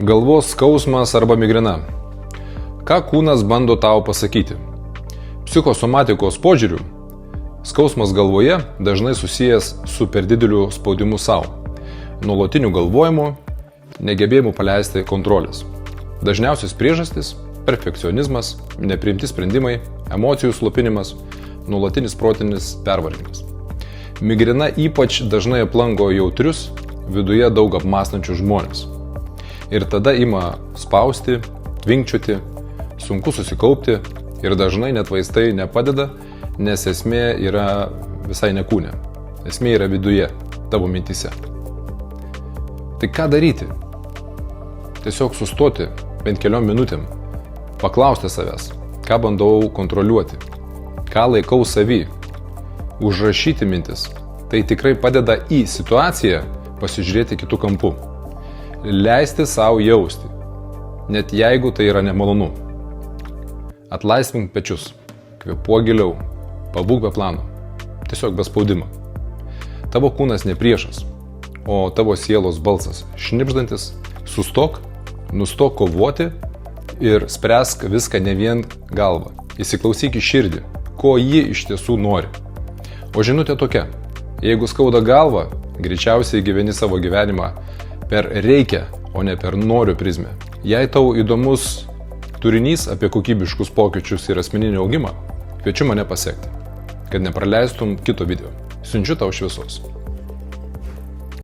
Galvos skausmas arba migrena. Ką kūnas bando tau pasakyti? Psichosomatikos požiūriu, skausmas galvoje dažnai susijęs su per dideliu spaudimu savo, nuolatiniu galvojimu, negebėjimu paleisti kontrolės. Dažniausios priežastys – perfekcionizmas, nepriimti sprendimai, emocijų slopinimas, nuolatinis protinis pervargimas. Migrena ypač dažnai aplanko jautrius, viduje daug apmąstančius žmonės. Ir tada ima spausti, tvinkčioti, sunku susikaupti ir dažnai net vaistai nepadeda, nes esmė yra visai ne kūne. Esmė yra viduje, tavo mintise. Tai ką daryti? Tiesiog sustoti bent keliom minutėm, paklausti savęs, ką bandau kontroliuoti, ką laikau savy, užrašyti mintis. Tai tikrai padeda į situaciją pasižiūrėti kitų kampų. Leisti savo jausti, net jeigu tai yra nemalonu. Atlaisvink pečius, kvėpuok giliau, pabūk be plano, tiesiog be spaudimo. Tavo kūnas ne priešas, o tavo sielos balsas šnibždantis. Sustok, nustok kovoti ir spręsk viską ne vien galvą. Įsiklausyk į širdį, ko ji iš tiesų nori. O žinutė tokia: jeigu skauda galvą, greičiausiai gyveni savo gyvenimą per reikia, o ne per noriu prizmę. Jei tau įdomus turinys apie kokybiškus pokyčius ir asmeninį augimą, kviečiu mane pasekti, kad nepraleistum kito video. Siunčiu tau šviesos.